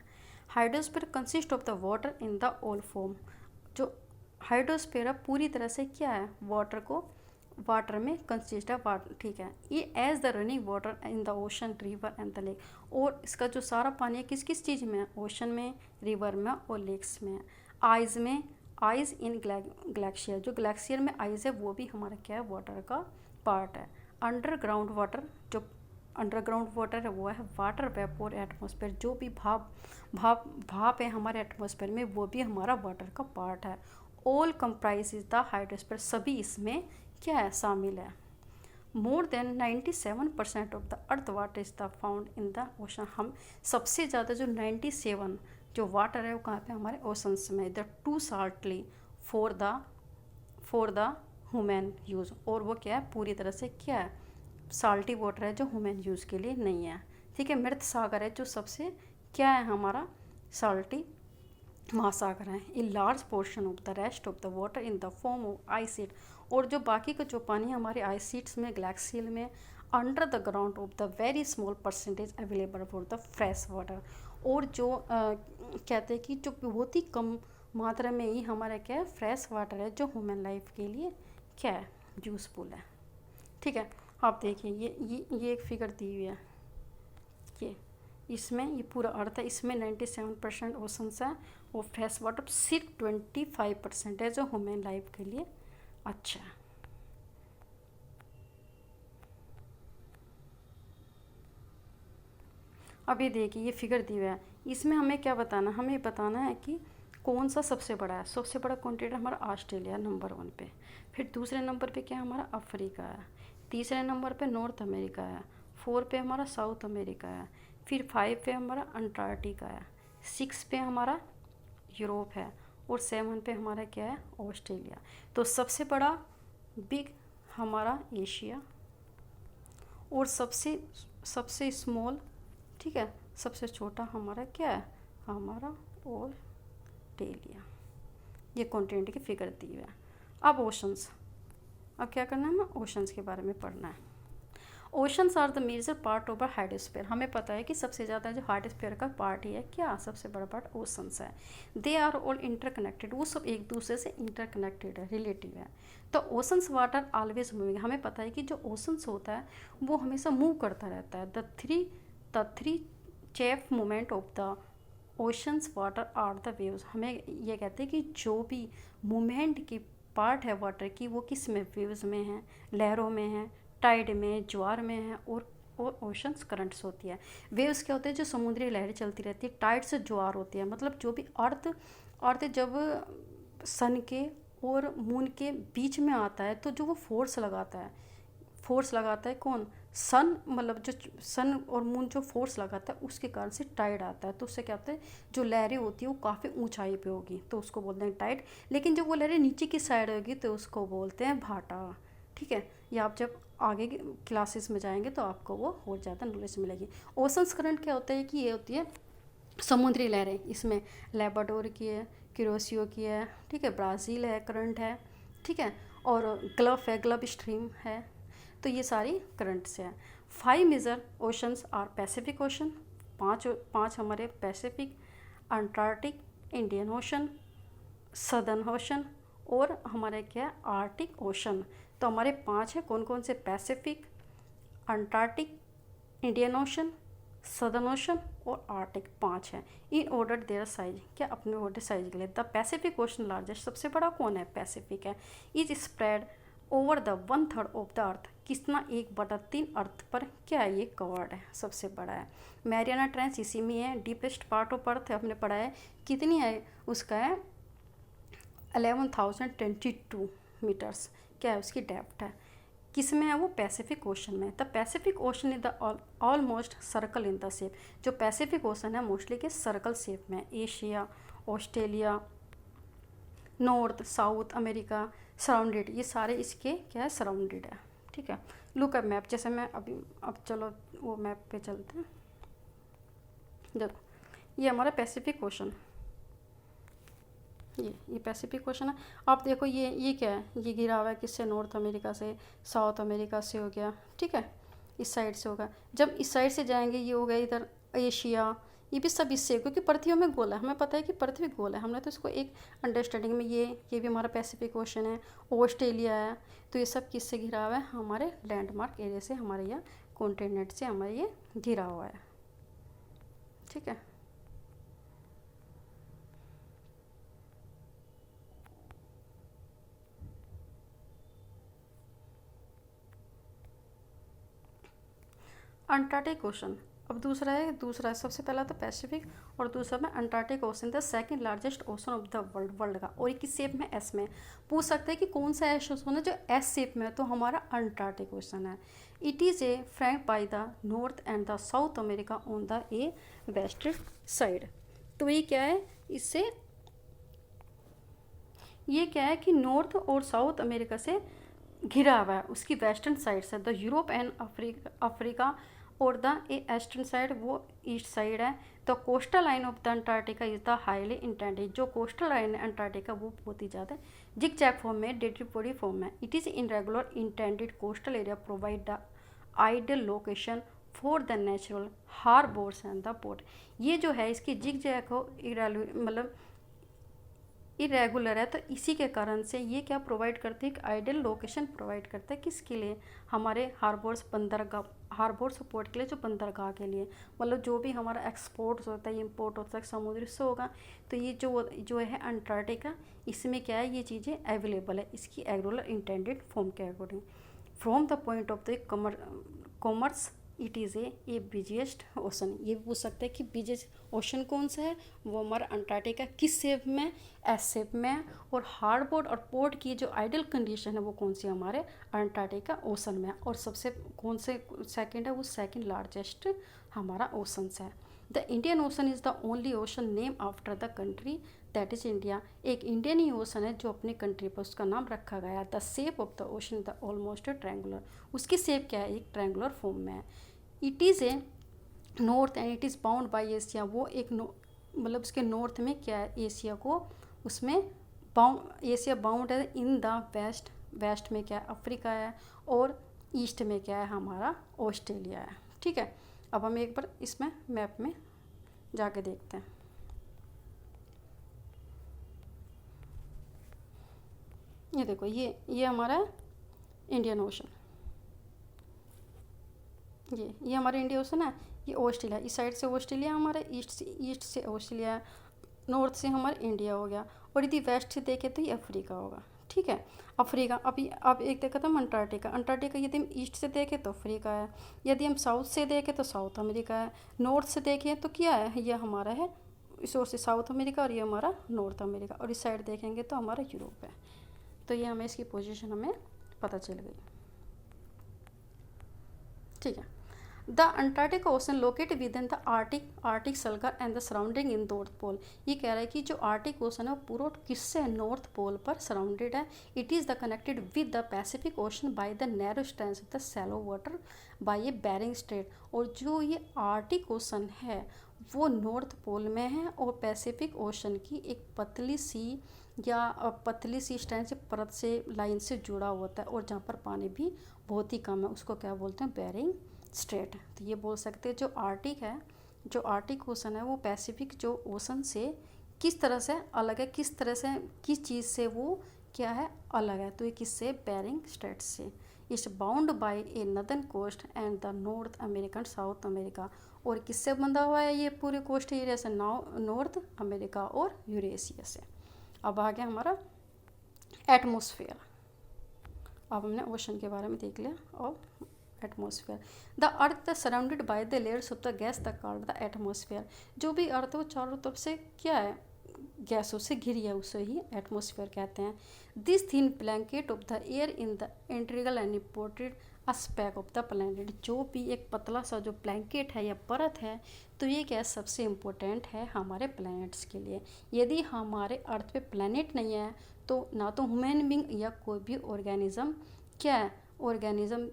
Hydrosphere consist of the water in the all form. जो हाइड्रोस्फीयर पूरी तरह से क्या है, वाटर में कंसिस्ट है, वाटर। ठीक है, ये as the running water in the ocean, river and the lake. और इसका जो सारा पानी है किस किस चीज़ में है, ओशन में, रिवर में और लेक्स में है। आइज इन ग्लेशियर, जो ग्लेशियर में आइज है वो भी हमारा क्या है, वाटर का पार्ट है। अंडरग्राउंड वाटर, जो अंडरग्राउंड वाटर है वो है वाटर वेपोर एटमॉस्फेयर। जो भी भाप है हमारे एटमॉस्फेयर में, वो भी हमारा वाटर का पार्ट है। ऑल कंप्राइज द हाइड्रोस्फीयर, सभी इसमें क्या है, शामिल है। More than 97% of the earth water is the found in the ocean. हम सबसे ज़्यादा जो 97 जो वाटर है वो कहाँ पे, हमारे ओशंस में। The too salty for the human use, और वो क्या है, पूरी तरह से क्या है, साल्टी वाटर है जो ह्यूमन यूज़ के लिए नहीं है। ठीक है, मृत सागर है जो सबसे क्या है, हमारा साल्टी महासागर है। A large portion of the rest of the water in the form of ice sheet, और जो बाकी का जो पानी हमारे आइस शीट्स में, ग्लेशियर में, under the ground of the very small percentage available for the fresh water, और जो कहते हैं कि जो बहुत ही कम मात्रा में ही हमारा क्या है, फ्रेश वाटर है जो ह्यूमन लाइफ के लिए क्या है, यूजफुल है। ठीक है, आप देखिए ये एक फिगर दी हुई है, ये इसमें ये पूरा अर्थ है, इसमें 97% ओशंस है और फ्रेश वाटर सिर्फ 25% है जो ह्यूमन लाइफ के लिए अच्छा है। अब ये देखिए ये फिगर दी हुआ है, इसमें हमें क्या बताना, हमें बताना है कि कौन सा सबसे बड़ा है। सबसे बड़ा कॉन्टिनेंट हमारा ऑस्ट्रेलिया नंबर 1 पे, फिर दूसरे नंबर पे क्या हमारा अफ्रीका है, तीसरे नंबर पे नॉर्थ अमेरिका है, 4 पे हमारा साउथ अमेरिका है, फिर 5 पे हमारा अंटार्कटिका है, 6 पे हमारा यूरोप है, और 7 पे हमारा क्या है, ऑस्ट्रेलिया। तो सबसे बड़ा बिग हमारा एशिया, और सबसे स्मॉल, ठीक है, सबसे छोटा हमारा क्या है, हमारा ऑस्ट्रेलिया। ये कॉन्टिनेंट की फिगर दी हुई है। अब ओशंस, अब क्या करना है, हमें ओशंस के बारे में पढ़ना है। Oceans are the major part of a hydrosphere. हमें पता है कि सबसे ज़्यादा जो हाइड्रोस्फीयर का पार्ट ही है क्या, सबसे बड़ा पार्ट ओशंस है। दे आर ऑल इंटरकनेक्टेड, वो सब एक दूसरे से इंटरकनेक्टेड है, रिलेटिव है। तो ओशंस वाटर ऑलवेज मूविंग, हमें पता है कि जो ओशंस होता है वो हमेशा मूव करता रहता है। The three chief movement of the oceans water are the waves. हमें ये कहते हैं कि जो भी मूवमेंट की पार्ट है वाटर की, वो किस में, वेव्स में है, लहरों में है, टाइड में, ज्वार में है, और ओशंस करंट्स होती है। वेव्स क्या होते हैं, जो समुद्री लहरें चलती रहती है। टाइड से ज्वार होती है, मतलब जो भी अर्थ जब सन के और मून के बीच में आता है तो जो वो फोर्स लगाता है कौन, सन, मतलब जो सन और मून जो फोर्स लगाता है उसके कारण से टाइड आता है। तो उससे क्या होता है, जो लहरें होती है वो काफ़ी ऊंचाई पे होगी तो उसको बोलते हैं टाइड, लेकिन जब वो लहरें नीचे की साइड होगी तो उसको बोलते हैं भाटा। ठीक है, ये आप जब आगे की क्लासेस में जाएंगे तो आपको वो और ज़्यादा नॉलेज मिलेगी। ओशंस करंट क्या होता है कि ये होती है समुद्री लहरें, इसमें लेबाडोर की है, क्यूरोसियो की है, ठीक है, ब्राज़ील है करंट है, ठीक है, और ग्ल्फ स्ट्रीम है। तो ये सारी करंट से है। 5 major oceans are Pacific Ocean, पाँच हमारे Pacific, Antarctic, Indian Ocean, Southern Ocean, और हमारे क्या है, आर्टिक ओशन। तो हमारे 5 है, कौन कौन से, Pacific, Antarctic, Indian Ocean, Southern Ocean और आर्टिक, 5 है। इन ऑर्डर देयर साइज, क्या अपने ऑर्डर साइज के लिए। द पैसिफिक ओशन लार्जेस्ट, सबसे बड़ा कौन है, पैसिफिक है। Is spread over the 1/3 of the अर्थ, कितना, 1/3 अर्थ पर क्या है, ये कवर्ड है, सबसे बड़ा है। मैरियाना ट्रेंच इसी में है। डीपेस्ट पार्ट ऑफ अर्थ हमने पढ़ा है, कितनी है, उसका है 11,022 मीटर्स, क्या है उसकी डेप्थ है। किस में है वो, पैसिफिक ओशन में। The Pacific ocean is the almost circle in the shape, जो पैसिफिक ओशन है मोस्टली के सर्कल शेप में। Asia, Australia, north, south America surrounded, ये सारे इसके क्या है, सराउंडेड है। ठीक है, लुक एट मैप, जैसे मैं अभी, अब चलो वो मैप पे चलते हैं। देखो ये हमारा पैसिफिक ओशन, ये पैसिफिक ओशन है। आप देखो ये क्या है, ये घिरा हुआ है किससे, नॉर्थ अमेरिका से, साउथ अमेरिका से हो गया, ठीक है, इस साइड से होगा। जब इस साइड से जाएंगे ये हो गया इधर एशिया, ये भी सब इससे, क्योंकि पृथ्वी में गोल है, हमें पता है कि पृथ्वी गोल है, हमने तो इसको एक अंडरस्टैंडिंग में, ये भी हमारा पैसिफिक ओशन है, ऑस्ट्रेलिया है। तो ये सब किससे घिरा हुआ है, हमारे लैंडमार्क एरिया से, हमारे यहाँ कॉन्टिनेंट से हमारे ये घिरा हुआ है। ठीक है, अंटार्कटिक ओशन, अब अब दूसरा है सबसे पहला तो पैसिफिक और दूसरा में Antarctic ocean, the second largest ocean of the world का, और एक किस शेप में, एस में। पूछ सकते हैं कि कौन सा एस ओशन है जो एस शेप में है, तो हमारा अंटार्कटिक ओशन है। It is A Frank by the north and the south America on the A west side. तो ये क्या है, इससे ये क्या है कि नॉर्थ और साउथ अमेरिका से घिरा हुआ है, उसकी वेस्टर्न साइड से। द यूरोप एंड अफ्रीका और द ईस्टर्न साइड वो ईस्ट साइड है। The coastal line of the Antarctica is the highly indented, जो कोस्टल लाइन है अंटार्कटिका वो बहुत ही ज़्यादा जिग जैग फॉर्म में, डेट्रीपोडी फॉर्म में। It is irregular indented coastal area provide the ideal location for the natural harbours and the port. ये जो है इसकी जिग जैग हो मतलब इरेगुलर है, तो इसी के कारण से ये क्या प्रोवाइड करते हैं, एक आइडियल लोकेशन प्रोवाइड करते हैं किसके लिए, हमारे हार्बर्स, बंदरगाह, हार्बर्स पोर्ट के लिए, जो बंदरगाह के लिए, मतलब जो भी हमारा एक्सपोर्ट होता है, इम्पोर्ट होता है समुद्री से होगा। तो ये जो है अंटार्कटिका, इसमें क्या है, ये चीज़ें अवेलेबल है इसकी रेगुलर इंटेंडेड फॉर्म के according. From the point of the commerce it is A busiest ocean. ये पूछ सकते हैं कि बिजिएस्ट ओशन कौन सा है, वो हमारा अंटार्कटिका किस शेप में, एस शेप में है। और हार्बोर्ड और पोर्ट की जो आइडियल कंडीशन है वो कौन सी हमारे अंटार्कटिका ओशन में है। और सबसे कौन से सेकंड है, वो सेकंड लार्जेस्ट हमारा ओशन है। The Indian ocean is the only ocean name after the country that is India. एक इंडियन ही ओशन है जो अपनी कंट्री पर उसका नाम रखा गया। The shape of the ocean the almost triangular, उसकी शेप क्या है, एक ट्रायंगुलर फॉर्म में है। It is A north and it is bound by Asia, वो एक मतलब उसके नॉर्थ में क्या है, एशिया को उसमें एशिया बाउंड है। इन द वेस्ट, वेस्ट में क्या है, अफ्रीका है, और ईस्ट में क्या है हमारा ऑस्ट्रेलिया है। ठीक है, अब हम एक बार इसमें मैप में जाके देखते हैं। ये देखो, ये हमारा इंडियन ओशन, ये हमारा इंडियन ओशन है, ये ऑस्ट्रेलिया, इस साइड से ऑस्ट्रेलिया हमारा, ईस्ट से ऑस्ट्रेलिया, नॉर्थ से हमारा इंडिया हो गया, और यदि वेस्ट से देखें तो ये अफ्रीका होगा। ठीक है, अफ्रीका, अब एक देखा था हम अंटार्कटिका, अंटार्कटिका यदि हम ईस्ट से देखें तो अफ्रीका है, यदि हम साउथ से देखें तो साउथ अमेरिका है, नॉर्थ से देखें तो क्या है, ये हमारा है इस ओर से साउथ अमेरिका, और ये हमारा नॉर्थ अमेरिका, और इस साइड देखेंगे तो हमारा यूरोप है। तो ये हमें इसकी पोजीशन हमें पता चल गई। ठीक है, the Antarctic Ocean located with in the Arctic Circle and the surrounding in North Pole. ये कह रहा है कि जो आर्टिक ओशन है वो पूरा किससे, नॉर्थ पोल पर सराउंडेड है। It is the connected with the Pacific Ocean by the narrow strength of the shallow water by a Bering Strait. और जो ये आर्टिक ओशन है वो नॉर्थ पोल में है, और पैसिफिक ओशन की एक पतली सी स्ट्रेंथ से, परत से, लाइन से जुड़ा होता है, और जहाँ पर पानी भी बहुत ही कम है उसको क्या बोलते हैं, बेरिंग स्ट्रेट। तो ये बोल सकते हैं जो आर्टिक ओशन है वो पैसिफिक जो ओशन से किस तरह से अलग है, किस चीज़ से वो क्या है, अलग है। तो ये किससे, बेरिंग स्ट्रेट से। It's bound by a northern coast and the North American South America. और किससे बंधा हुआ है ये पूरे कोस्ट एरिया से, नॉर्थ अमेरिका और यूरेशिया से। अब आ गया हमारा एटमॉस्फेयर। अब हमने ओशन के बारे में देख लिया, और atmosphere, the earth surrounded by the layers of the gas the called the atmosphere. जो भी अर्थ वो चारों तरफ से क्या है, गैसों से घिरी है, उसे ही एटमॉस्फेयर कहते हैं। This thin blanket of the air in the integral and imported aspect of the planet. जो भी एक पतला सा जो ब्लैंकेट है या परत है, तो ये क्या सबसे इम्पोर्टेंट है हमारे प्लैनेट्स के लिए। यदि हमारे अर्थ पे प्लैनेट नहीं है तो ना तो ह्यूमन बींग या कोई भी ऑर्गेनिज्म क्या है, ऑर्गेनिज्म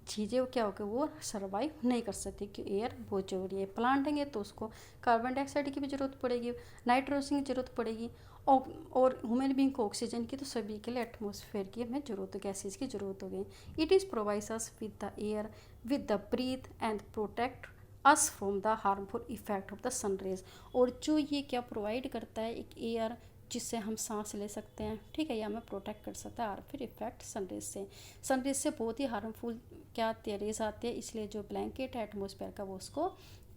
चीज़ें क्या होकर वो सर्वाइव नहीं कर सकती, कि एयर बहुत जरूरी है। प्लांट है तो उसको कार्बन डाइऑक्साइड की भी ज़रूरत पड़ेगी, नाइट्रोजन की ज़रूरत पड़ेगी, और ह्यूमन बींग को ऑक्सीजन की, तो सभी के लिए एटमॉस्फेयर की हमें ज़रूरत है, गैसेज की ज़रूरत होगी। It is provides us with the air with the breath and protect us from the harmful effect of the sunrays. और जो ये क्या प्रोवाइड करता है, एक एयर जिससे हम सांस ले सकते हैं, ठीक है, ये हमें प्रोटेक्ट कर सकता है हार्मफुल इफेक्ट सनरेज से बहुत ही हार्मफुल क्या रेज आती है, इसलिए जो ब्लैंकेट है एटमॉस्फेयर का वो उसको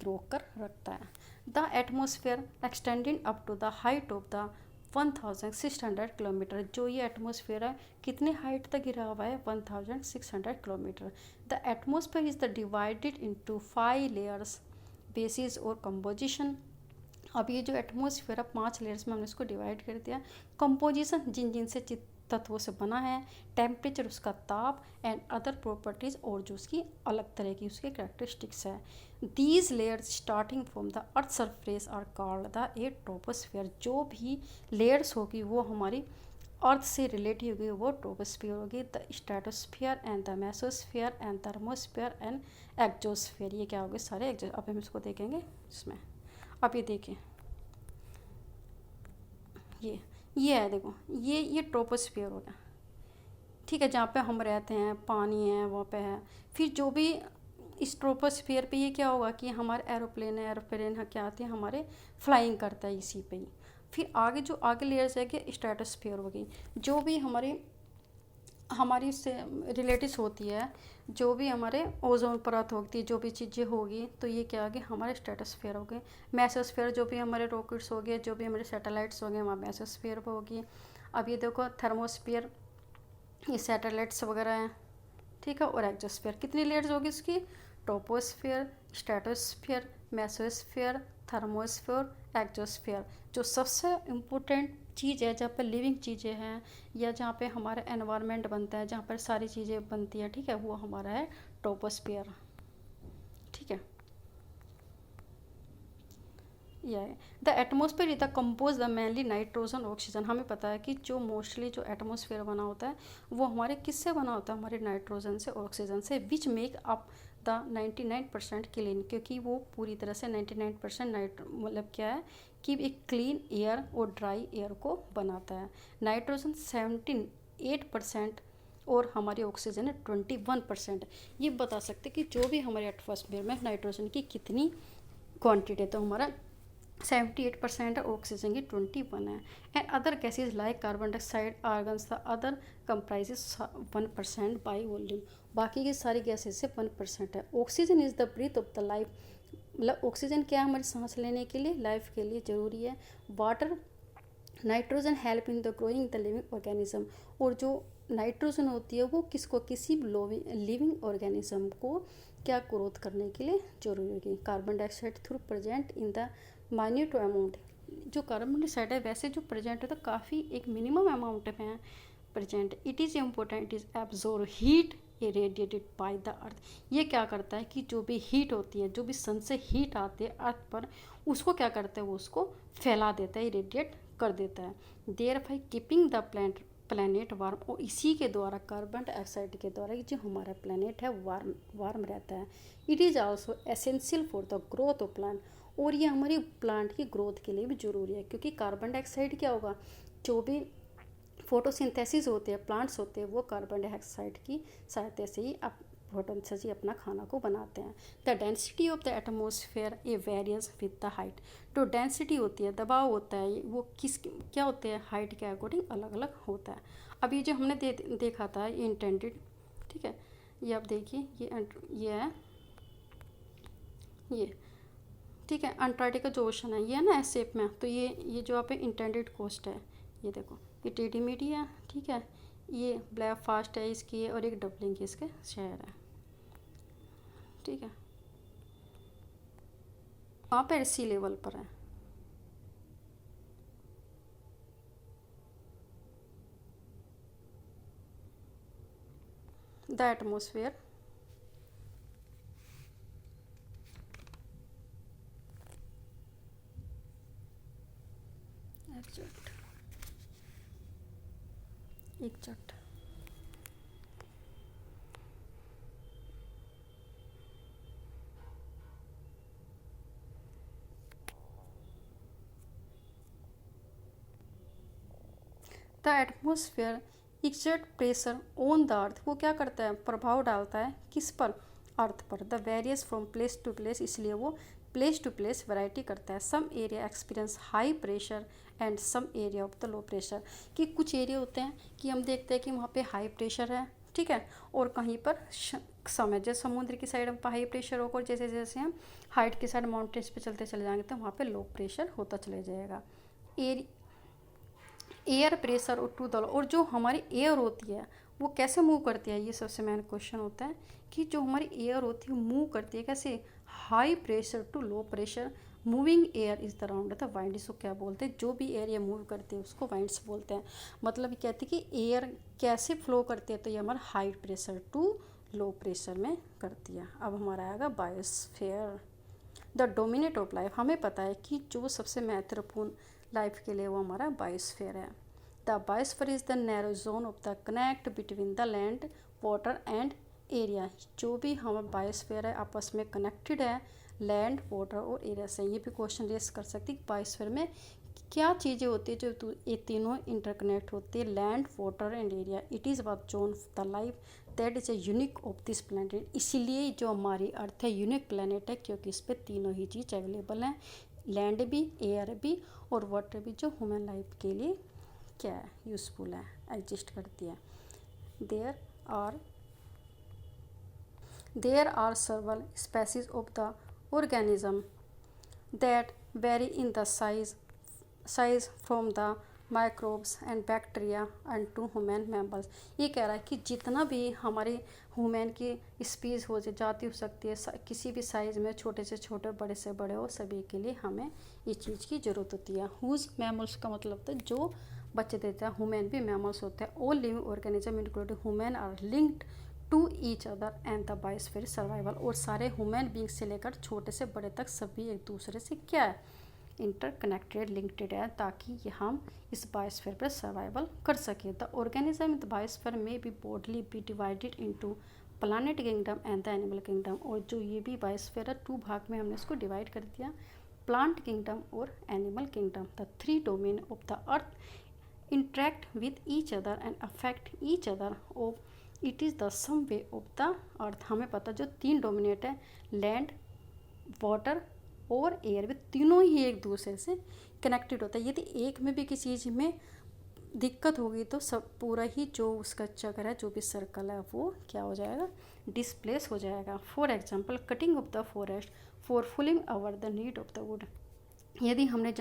रोक कर रखता है। The atmosphere extending up to the height of the 1600 kilometre. जो ये एटमॉस्फेयर है कितने हाइट तक गिरा हुआ है, 1600 kilometre. The atmosphere is the divided into 5 layers basis और कंपोजिशन। अब ये जो एटमॉस्फेयर है 5 लेयर्स में हमने इसको डिवाइड कर दिया। कंपोजिशन जिन जिन से तत्वों से बना है, टेम्परेचर उसका ताप, एंड अदर प्रॉपर्टीज़ और जो उसकी अलग तरह की उसके कैरेक्टरिस्टिक्स है। These layers starting from the earth surface are called the a troposphere. जो भी लेयर्स होगी वो हमारी अर्थ से रिलेटेड होगी वो ट्रोपोस्फियर होगी। The stratosphere and the mesosphere and thermosphere and exosphere, ये क्या होंगे सारे अब हम इसको देखेंगे इसमें। अब ये देखिए ये है, देखो ये ट्रोपोस्फियर हो गया, ठीक है, जहाँ पे हम रहते हैं, पानी है वहाँ पे है। फिर जो भी इस ट्रोपोस्फियर पे ये क्या होगा कि हमारे एरोप्लेन क्या आते हैं हमारे, फ्लाइंग करता है इसी पे ही। फिर आगे जो आगे लेयर्स है कि स्ट्रेटोस्फियर होगी, जो भी हमारी से रिलेटिव्स होती है, जो भी हमारे ओजोन परत होती है, जो भी चीज़ें होगी, तो ये क्या होगी हमारे स्ट्रेटोस्फियर हो गए। मेसोस्फियर जो भी हमारे रॉकेट्स हो गए, जो भी हमारे सैटेलाइट्स हो गए, वहाँ मेसोस्फियर पर होगी। अब ये देखो थर्मोस्फियर, ये सैटेलाइट्स वगैरह हैं, ठीक है। और एक्सोस्फियर, कितनी लेयर्स होगी इसकी, troposphere, stratosphere, mesosphere, thermosphere, exosphere. जो सबसे इम्पोर्टेंट चीज़ है जहाँ पर लिविंग चीज़ें हैं या जहाँ पे हमारा एनवायरनमेंट बनता है, जहाँ पर सारी चीज़ें बनती हैं, ठीक है, वो हमारा है ट्रोपोस्फियर, ठीक है। यह the atmosphere is the compose the mainly nitrogen oxygen. हमें पता है कि जो मोस्टली जो एटमोसफेयर बना होता है वो हमारे किससे बना होता है, हमारे नाइट्रोजन से, ऑक्सीजन से, which make up the 99% clean, क्योंकि वो पूरी तरह से 99% मतलब क्या है कि एक क्लीन एयर और ड्राई एयर को बनाता है। नाइट्रोजन 78% और हमारी ऑक्सीजन है 21%। ये बता सकते कि जो भी हमारे एटमॉस्फेयर में नाइट्रोजन की कितनी क्वांटिटी है, तो हमारा 78% है, ऑक्सीजन की 21 है। And other gases like carbon dioxide, argons the other comprises 1% by volume. बाकी की सारी गैसेज से 1% है। Oxygen is the breath of the life, मतलब ऑक्सीजन क्या है हमारी सांस लेने के लिए, लाइफ के लिए ज़रूरी है। Water, nitrogen help in the growing the living organism. और जो नाइट्रोजन होती है वो किसको, किसी लिविंग ऑर्गेनिज्म को क्या ग्रोथ करने के लिए जरूरी होगी। Carbon dioxide through present in the minute amount, जो कार्बन डाइऑक्साइड है वैसे जो प्रेजेंट होता है काफ़ी एक मिनिमम अमाउंट में है present. It is important, it is absorb heat irradiated by the earth. ये क्या करता है कि जो भी हीट होती है, जो भी सन से हीट आती है अर्थ पर, उसको क्या करता है, वो उसको फैला देता है, इरेडिएट कर देता है। Thereby keeping the planet warm, और इसी के द्वारा कार्बन डाइऑक्साइड के द्वारा जो हमारा प्लैनेट है वार्म रहता है। It is also essential for the growth of plant, और ये हमारी प्लांट की ग्रोथ के लिए भी ज़रूरी है, क्योंकि कार्बन डाइऑक्साइड क्या होगा, जो भी फोटोसिंथेसिस होते हैं प्लांट्स होते हैं वो कार्बन डाइऑक्साइड की सहायता से ही फोटोसिंथेसिस अपना खाना को बनाते हैं। The density of the atmosphere A various with the height. जो डेंसिटी होती है, दबाव होता है, वो क्या होते हैं, हाइट के अकॉर्डिंग अलग अलग होता है। अब ये जो हमने देखा था ये इंटेंडेड, ठीक है, ये आप देखिए ये है ये, ठीक है, अंटार्कटिका जो ओशन है ये है ना एस शेप में, तो ये जो आप इंटेंडेड कोस्ट है, ये देखो ये टेढ़ी मेढ़ी है, ठीक है, ये ब्लैक फास्ट है इसकी, और एक डबलिंग की इसके शहर है, ठीक है, वहाँ पर सी लेवल पर है। द एटमोसफेयर एक चट the atmosphere exert pressure on the earth, वो क्या करता है, प्रभाव डालता है किस पर, अर्थ पर। The various from place to place, इसलिए वो प्लेस टू प्लेस वैरायटी करता है। Some area experience high pressure and some area of the low pressure, कि कुछ एरिया होते हैं कि हम देखते हैं कि वहाँ पे हाई प्रेशर है, ठीक है, और कहीं पर जैसे समुद्र की साइड पर हाई प्रेशर होगा, और जैसे जैसे हम हाइट की साइड माउंटेन्स पे चलते चले जाएंगे तो वहाँ पे लो प्रेशर होता चले जाएगा। एयर प्रेशर और टू द, और जो हमारी एयर होती है वो कैसे मूव करती है, ये सबसे मेन क्वेश्चन होता है कि जो हमारी एयर होती है मूव करती है कैसे, high pressure to low pressure moving air is the round the wind. इसको क्या बोलते हैं, जो भी एयर ये मूव करते हैं उसको वाइंड्स बोलते हैं। मतलब ये कहते हैं कि एयर कैसे फ्लो करती है, तो ये हमारा high pressure to low pressure में करती है। अब हमारा आएगा biosphere, the dominate of life. हमें पता है कि जो सबसे महत्वपूर्ण लाइफ के लिए वो हमारा बायोस्फीयर है। The biosphere is the narrow zone of the connect between the land water and area. जो भी हमारा बायोस्फीयर है आपस में कनेक्टेड है लैंड वाटर और एरिया से। ये भी क्वेश्चन रेस कर सकती है बायोस्फीयर में क्या चीज़ें होती है जो ये तीनों इंटरकनेक्ट होती है, land water and area. It is about zone of the life that is a unique of this planet. इसीलिए जो हमारी अर्थ है यूनिक प्लानट है, क्योंकि इस पर तीनों ही चीज़ अवेलेबल हैं, लैंड भी, एयर भी और वाटर भी, जो ह्यूमन लाइफ के लिए क्या है, यूज़फुल है, एग्जिस्ट करती है। There are several species of the organism that vary in the size from the microbes and bacteria and to human mammals। ये कह रहा है कि जितना भी हमारे ह्यूमन की स्पीस हो जाती हो सकती है किसी भी साइज़ में, छोटे से छोटे बड़े से बड़े हो, सभी के लिए हमें इस चीज़ की ज़रूरत होती है। हुज मैमल्स का मतलब होता है जो बच्चे देते हैं, ह्यूमन भी मैमल्स होते हैं। All living organism including human are linked to each other and the biosphere survival. और सारे ह्यूमन बींग से लेकर छोटे से बड़े तक सभी एक दूसरे से क्या है, इंटरकनेक्टेड, लिंक्ड है, ताकि ये हम इस बायोस्फीयर पर सर्वाइवल कर सके। The organism in the biosphere may be broadly be divided into plant kingdom and the animal kingdom. और जो ये भी बायोस्फीयर है 2 भाग में हमने इसको डिवाइड कर दिया, प्लांट किंगडम और animal kingdom. The 3 domain of the earth interact with each other and affect each other of it is the some way of the earth। हमें पता जो 3 डोमिनेट है, लैंड, वाटर और एयर, वे तीनों ही एक दूसरे से कनेक्टेड होता है। यदि एक में भी किसी चीज़ में दिक्कत होगी तो सब पूरा ही जो उसका चक्र है, जो भी सर्कल है, वो क्या हो जाएगा, डिस्प्लेस हो जाएगा। For example cutting of the forest for फुलिंग our the need of the wood. यदि हमने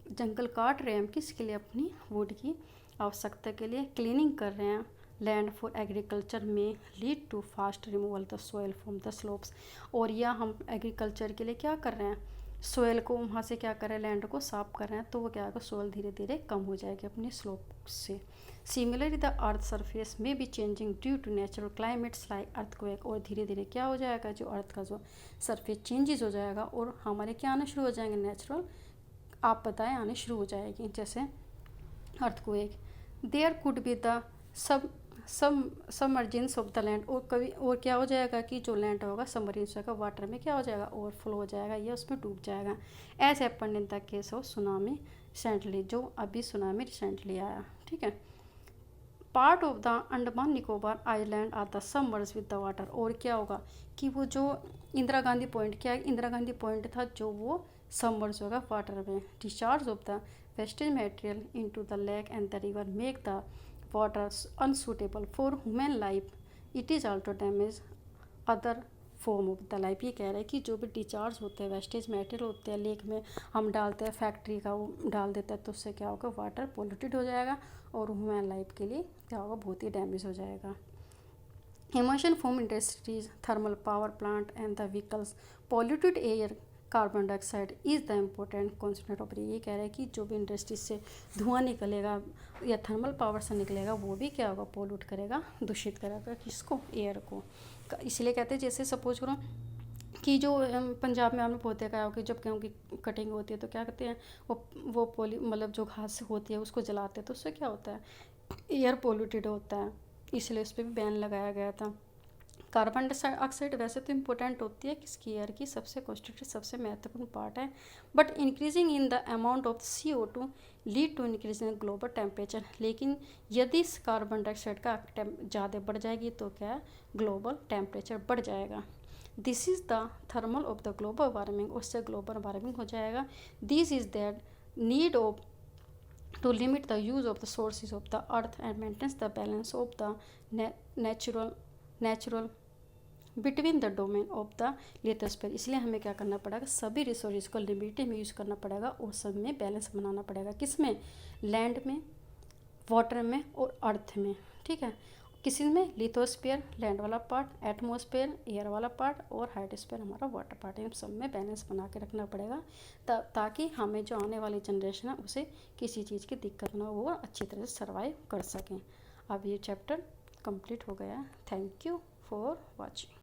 जंगल काट रहे हैं हम किसके लिए, अपनी वुड की आवश्यकता के लिए। क्लीनिंग कर रहे हैं लैंड फॉर एग्रीकल्चर में lead to fast removal the soil from the slopes. और या हम एग्रीकल्चर के लिए क्या कर रहे हैं, सोयल को वहाँ से क्या कर रहे हैं, लैंड को साफ कर रहे हैं, तो वो क्या होगा, सोयल धीरे धीरे कम हो जाएगी अपनी स्लोप से। सिमिलरली द अर्थ सरफेस में भी changing due to natural climates like earthquake. और धीरे धीरे क्या हो जाएगा, जो अर्थ का जो सरफेस चेंजेस हो जाएगा और हमारे क्या आना शुरू हो जाएंगे, नेचुरल आप बताएं आने शुरू हो जाएगी, जैसे earthquake. There could be the submergence of the land. और कभी और क्या हो जाएगा कि जो लैंड होगा सबमरीन्स होगा, वाटर में क्या हो जाएगा, ओवरफ्लो हो जाएगा या उसमें डूब जाएगा। As happened in the case of tsunami recently, जो अभी सुनामी रिसेंटली आया, ठीक है। Part of the Andaman Nicobar island are the submerge with the water. और क्या होगा कि वो जो इंदिरा गांधी पॉइंट, क्या इंदिरा गांधी पॉइंट था जो वो सबमर्ज होगा वाटर में। Discharge of the wastage material into the lake and the river make the water unsuitable for human life. It is also damage other form of the life. ये कह रहे हैं कि जो भी डिस्चार्ज होते हैं, वेस्टेज मटेरियल होते हैं, लेक में हम डालते हैं, फैक्ट्री का वो डाल देता है, तो उससे क्या होगा, वाटर पोल्यूटेड हो जाएगा और ह्यूमन लाइफ के लिए क्या होगा, बहुत ही डैमेज हो जाएगा। Emission from industries, thermal power plant and the vehicles polluted air, carbon dioxide is the important concentrate of. ये कह रहे हैं कि जो भी इंडस्ट्रीज से धुआं निकलेगा या थर्मल पावर से निकलेगा वो भी क्या होगा, पोल्यूट करेगा, दूषित करेगा किसको, एयर को। इसलिए कहते हैं, जैसे सपोज करो कि जो पंजाब में आपने बहुत देखा है कि जब गेहूँ की कटिंग होती है तो क्या करते हैं, वो मतलब जो घास होती है उसको जलाते हैं, तो उससे क्या होता है, एयर पोल्यूटेड होता है, इसलिए उस पर भी बैन लगाया गया था। कार्बन डाइऑक्साइड वैसे तो इम्पोर्टेंट होती है किसकी, एयर की सबसे कॉन्स्टिट्यूट सबसे महत्वपूर्ण पार्ट है, but increasing in the amount of CO2 lead to increase in global temperature. लेकिन यदि इस कार्बन डाइऑक्साइड का ज़्यादा बढ़ जाएगी तो क्या है, ग्लोबल टेम्परेचर बढ़ जाएगा। This is the thermal of the global warming, उससे ग्लोबल वार्मिंग हो जाएगा। This is that need of to limit the use of the sources of the earth and maintains the balance of the natural between the domain of the lithosphere। इसलिए हमें क्या करना पड़ेगा, सभी resource को limited में यूज़ करना पड़ेगा और सब में बैलेंस बनाना पड़ेगा, किस में, लैंड में, वाटर में और अर्थ में, ठीक है। किसी में लिथोस्फीयर लैंड वाला पार्ट, एटमॉस्फेयर एयर वाला पार्ट और हाइड्रोस्फीयर हमारा वाटर पार्ट, इन सब में बैलेंस बना के रखना पड़ेगा ताकि हमें जो आने वाली जनरेशन है उसे किसी चीज़ की दिक्कत ना हो, अच्छी तरह से सर्वाइव कर सकें। अब ये चैप्टर कंप्लीट हो गया। Thank you for watching.